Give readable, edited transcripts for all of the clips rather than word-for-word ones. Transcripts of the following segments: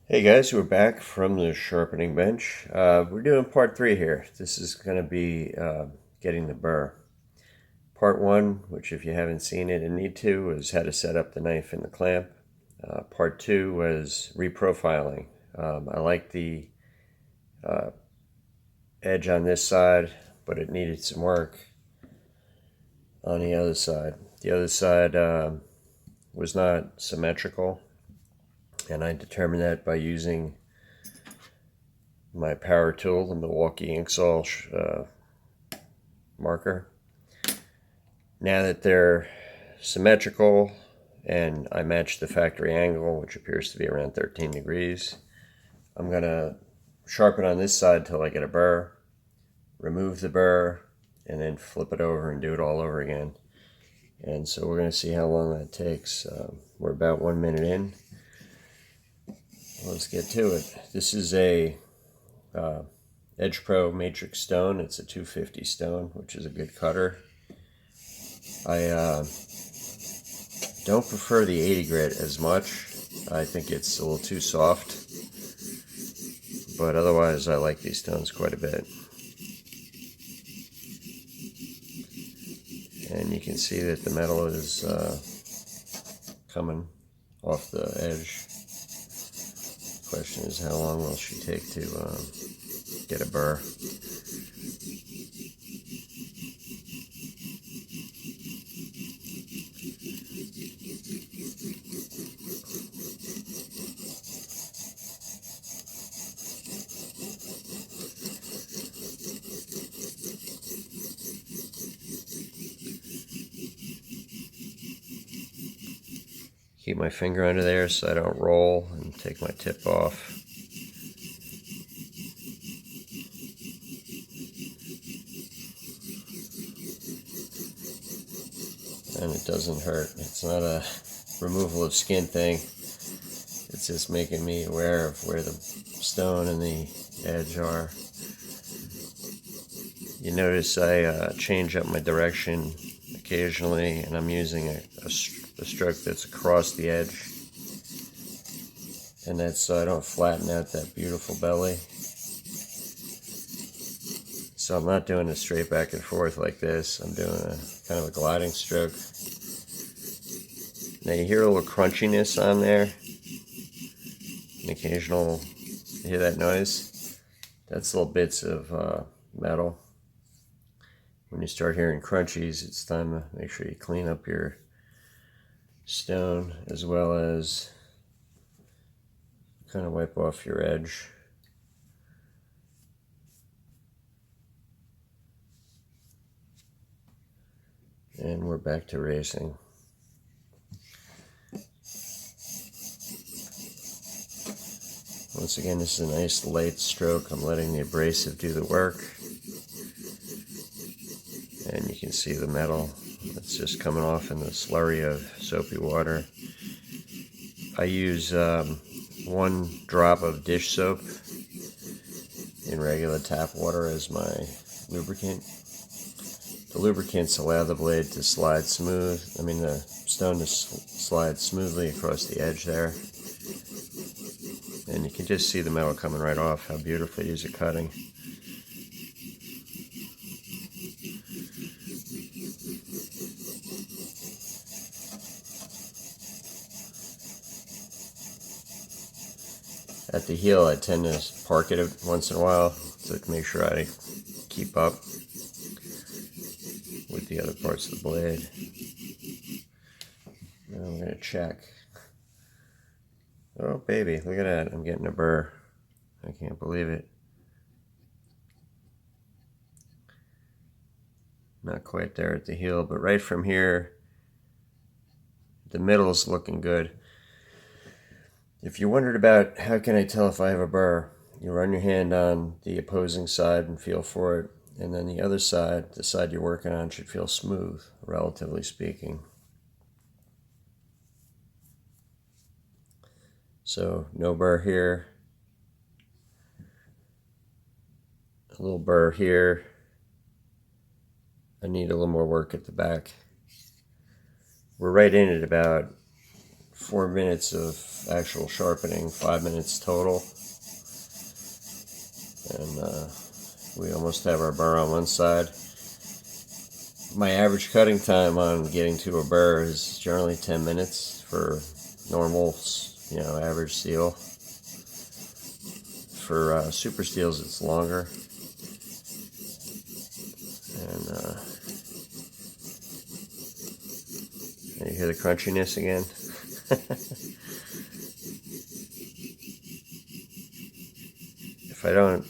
Hey guys, we're back from the sharpening bench. We're doing part 3 here. This is going to be getting the burr. Part 1, which if you haven't seen it and need to, was how to set up the knife and the clamp. Part 2 was reprofiling. I like the edge on this side, but it needed some work on the other side. The other side was not symmetrical, and I determined that by using my power tool, the Milwaukee Inksaw marker. Now that they're symmetrical and I match the factory angle, which appears to be around 13 degrees, I'm going to sharpen on this side till I get a burr, remove the burr, and then flip it over and do it all over again. And so we're going to see how long that takes. We're about 1 minute in. Let's get to it. This is a Edge Pro matrix stone. It's a 250 stone, which is a good cutter. I don't prefer the 80 grit as much. I think it's a little too soft, but otherwise I like these stones quite a bit. And you can see that the metal is coming off the edge. The question is, how long will she take to get a burr? Keep my finger under there so I don't roll and take my tip off. And it doesn't hurt. It's not a removal of skin thing. It's just making me aware of where the stone and the edge are. You notice I change up my direction occasionally, and I'm using a stroke that's across the edge, and that's so I don't flatten out that beautiful belly. So I'm not doing a straight back and forth like this. I'm doing a kind of a gliding stroke. Now you hear a little crunchiness on there, an occasional, you hear that noise? That's little bits of metal. When you start hearing crunchies, it's time to make sure you clean up your stone, as well as kind of wipe off your edge. And we're back to racing. Once again, this is a nice light stroke. I'm letting the abrasive do the work. And you can see the metal that's just coming off in the slurry of soapy water. I use 1 drop of dish soap in regular tap water as my lubricant. The lubricants allow the blade to slide the stone to slide smoothly across the edge there. And you can just see the metal coming right off, how beautifully these are cutting. At the heel, I tend to park it once in a while to make sure I keep up with the other parts of the blade. Now I'm going to check. Oh baby, look at that, I'm getting a burr. I can't believe it. Not quite there at the heel, but right from here, the middle's looking good. If you wondered about how can I tell if I have a burr, you run your hand on the opposing side and feel for it, and then the other side, the side you're working on, should feel smooth, relatively speaking. So no burr here, a little burr here. I need a little more work at the back. We're right in at about 4 minutes of actual sharpening, 5 minutes total. And we almost have our burr on one side. My average cutting time on getting to a burr is generally 10 minutes for normal, average steel. For super steels, it's longer. And you hear the crunchiness again. If I don't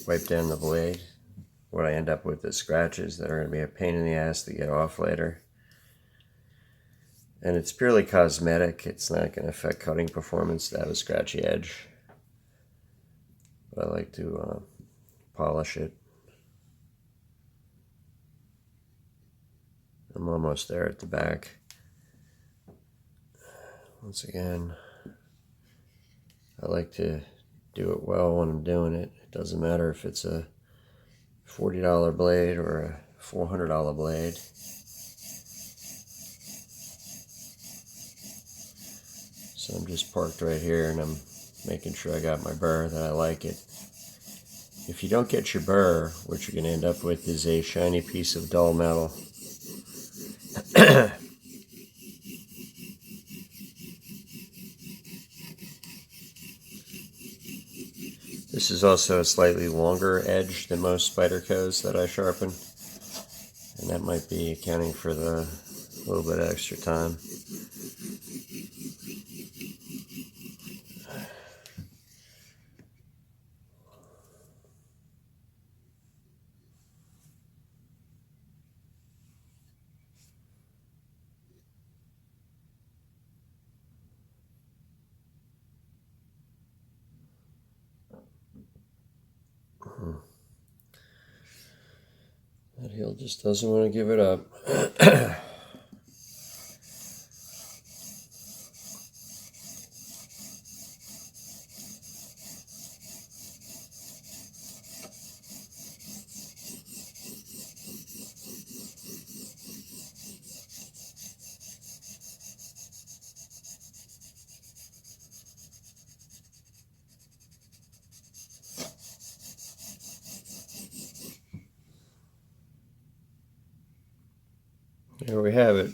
wipe down the blade, what I end up with is scratches that are going to be a pain in the ass to get off later. And it's purely cosmetic. It's not going to affect cutting performance to have a scratchy edge. But I like to polish it. I'm almost there at the back. Once again, I like to do it well when I'm doing it. It doesn't matter if it's a $40 blade or a $400 blade. So I'm just parked right here and I'm making sure I got my burr, that I like it. If you don't get your burr, what you're going to end up with is a shiny piece of dull metal. This is also a slightly longer edge than most Spydercos that I sharpen, and that might be accounting for the little bit of extra time. That heel just doesn't want to give it up. There we have it.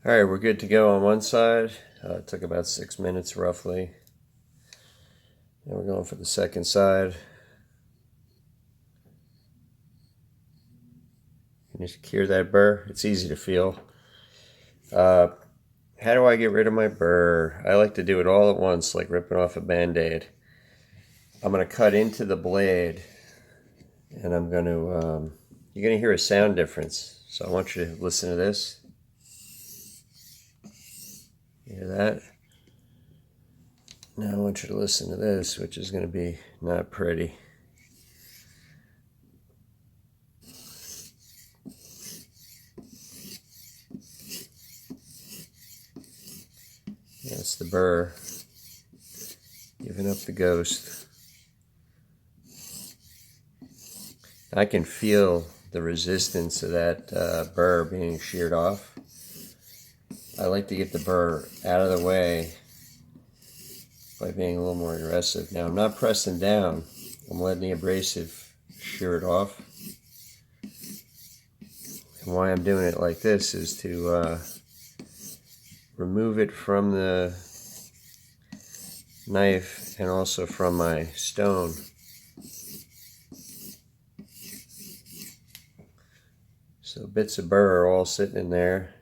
Alright, we're good to go on one side. It took about 6 minutes roughly. Now we're going for the second side. Can you hear that burr? It's easy to feel. How do I get rid of my burr? I like to do it all at once, like ripping off a band-aid. I'm going to cut into the blade, and I'm going to, you're going to hear a sound difference. So I want you to listen to this. You hear that? Now I want you to listen to this, which is going to be not pretty. That's the burr giving up the ghost. I can feel the resistance of that burr being sheared off. I like to get the burr out of the way by being a little more aggressive. Now I'm not pressing down. I'm letting the abrasive shear it off. And why I'm doing it like this is to remove it from the knife and also from my stone. So bits of burr are all sitting in there.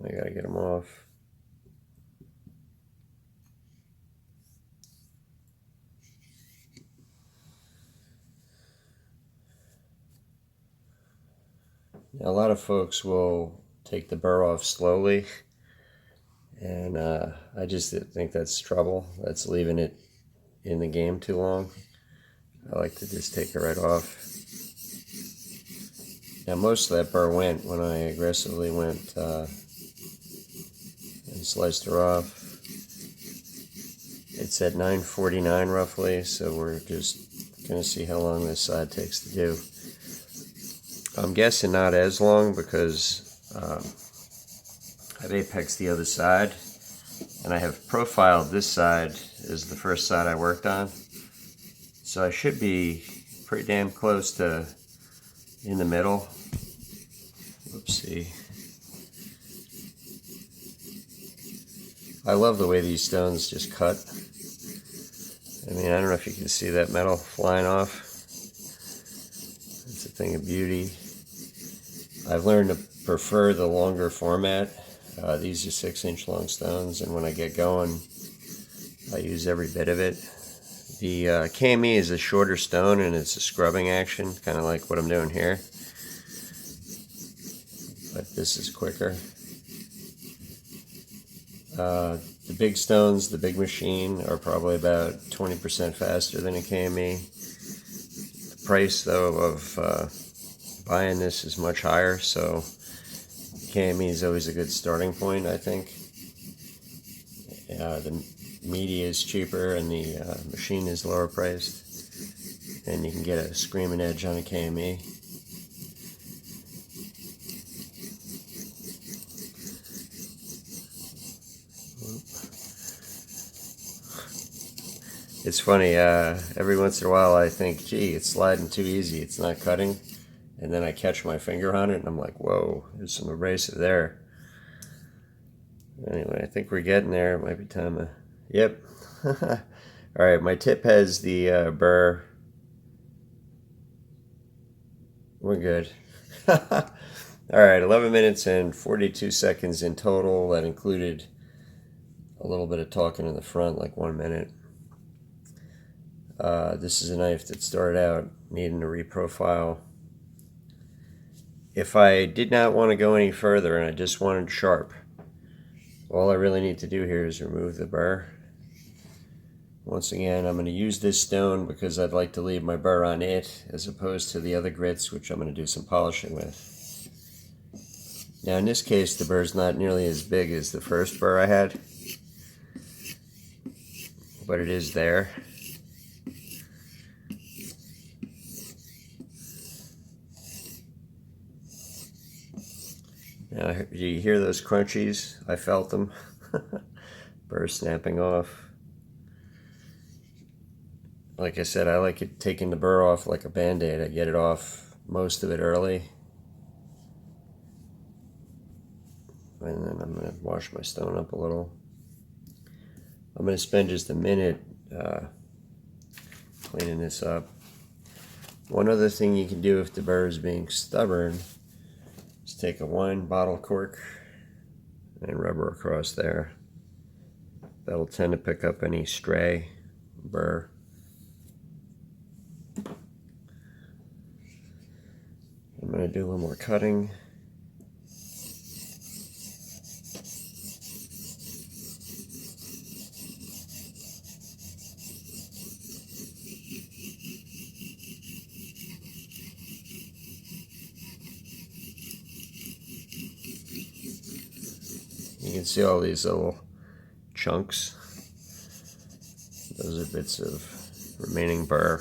I gotta get them off. Now, a lot of folks will take the burr off slowly, and I just think that's trouble. That's leaving it in the game too long. I like to just take it right off. Now most of that burr went when I aggressively went and sliced her off. It's at 9:49 roughly, so we're just going to see how long this side takes to do. I'm guessing not as long because I've apexed the other side, and I have profiled this side as the first side I worked on. So I should be pretty damn close to in the middle. Whoopsie. I love the way these stones just cut. I mean, I don't know if you can see that metal flying off. It's a thing of beauty. I've learned to prefer the longer format. These are 6-inch long stones, and when I get going, I use every bit of it. The KME is a shorter stone, and it's a scrubbing action, kind of like what I'm doing here. But this is quicker. The big stones, the big machine, are probably about 20% faster than a KME. The price, though, of buying this is much higher, so KME is always a good starting point, I think. The media is cheaper and the machine is lower priced, and you can get a screaming edge on a KME. It's funny, every once in a while I think, gee, it's sliding too easy, it's not cutting. And then I catch my finger on it and I'm like, whoa, there's some abrasive there. Anyway, I think we're getting there. It might be time to, yep. Alright, my tip has the burr. We're good. Alright, 11 minutes and 42 seconds in total. That included a little bit of talking in the front, like 1 minute. This is a knife that started out needing to reprofile. If I did not want to go any further and I just wanted sharp, all I really need to do here is remove the burr. Once again, I'm going to use this stone because I'd like to leave my burr on it as opposed to the other grits, which I'm going to do some polishing with. Now in this case, the burr's not nearly as big as the first burr I had, but it is there. Now, do you hear those crunchies? I felt them. Burr snapping off. Like I said, I like it taking the burr off like a band-aid. I get it off most of it early. And then I'm going to wash my stone up a little. I'm going to spend just a minute cleaning this up. One other thing you can do if the burr is being stubborn, take a wine bottle cork and rubber across there. That'll tend to pick up any stray burr. I'm going to do a little more cutting. You can see all these little chunks. Those are bits of remaining burr.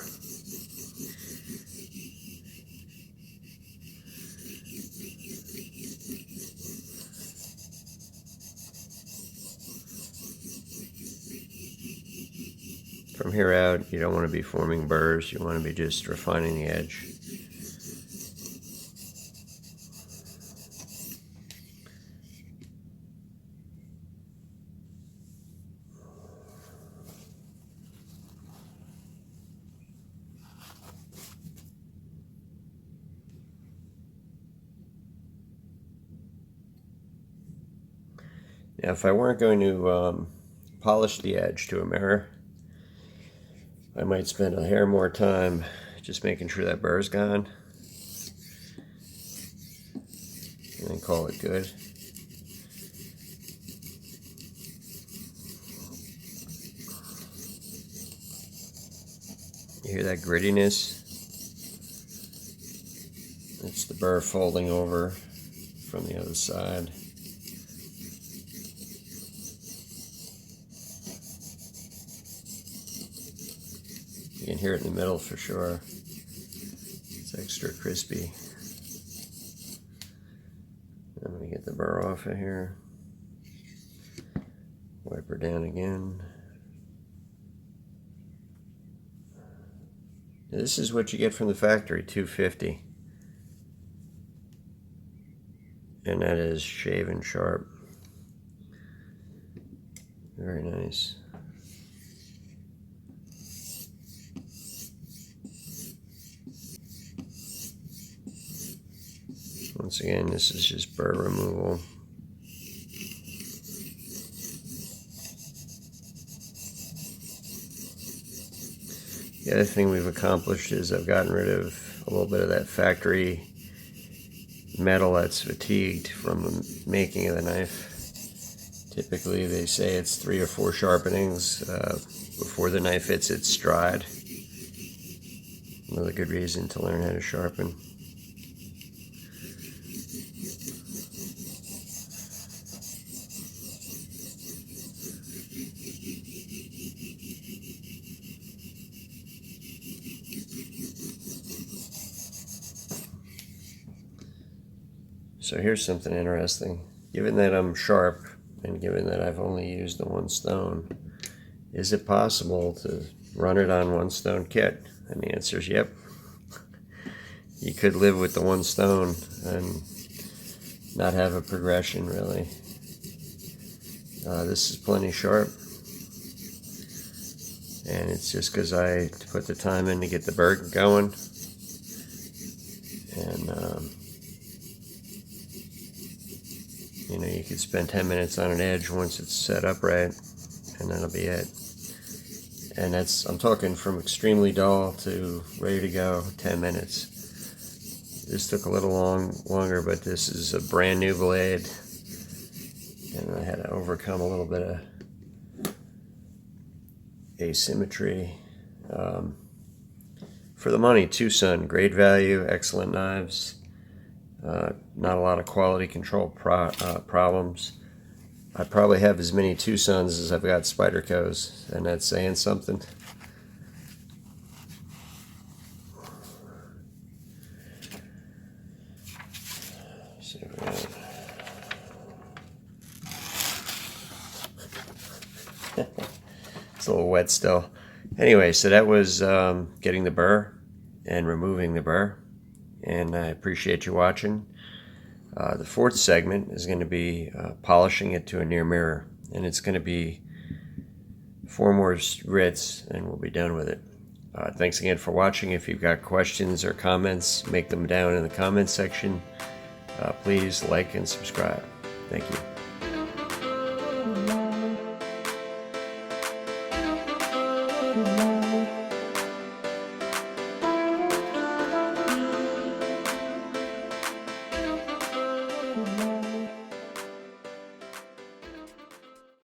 From here out, you don't want to be forming burrs, you want to be just refining the edge. Now, if I weren't going to polish the edge to a mirror, I might spend a hair more time just making sure that burr's gone, and then call it good. You hear that grittiness? It's the burr folding over from the other side. You can hear it in the middle for sure. It's extra crispy. I'm going to Get the burr off of here. Wipe her down again. This is what you get from the factory, $2.50. And that is shaven sharp. Very nice. Once again, this is just burr removal. The other thing we've accomplished is I've gotten rid of a little bit of that factory metal that's fatigued from the making of the knife. Typically they say it's 3 or 4 sharpenings before the knife hits its stride. Another good reason to learn how to sharpen. So here's something interesting. Given that I'm sharp, and given that I've only used the 1 stone, is it possible to run it on 1 stone kit? And the answer is yep. You could live with the 1 stone and not have a progression, really. This is plenty sharp. And it's just because I put the time in to get the burr going. And you know, you could spend 10 minutes on an edge once it's set up right, and that'll be it. And that's, I'm talking from extremely dull to ready to go, 10 minutes. This took a little longer, but this is a brand new blade, and I had to overcome a little bit of asymmetry. For the money, Tucson, great value, excellent knives. Not a lot of quality control problems. I probably have as many Tucsons as I've got Spydercos, and that's saying something. See if we got... It's a little wet still. Anyway, so that was getting the burr and removing the burr. And I appreciate you watching. The 4th segment is going to be polishing it to a near mirror. And it's going to be 4 more rits and we'll be done with it. Thanks again for watching. If you've got questions or comments, make them down in the comments section. Please like and subscribe. Thank you.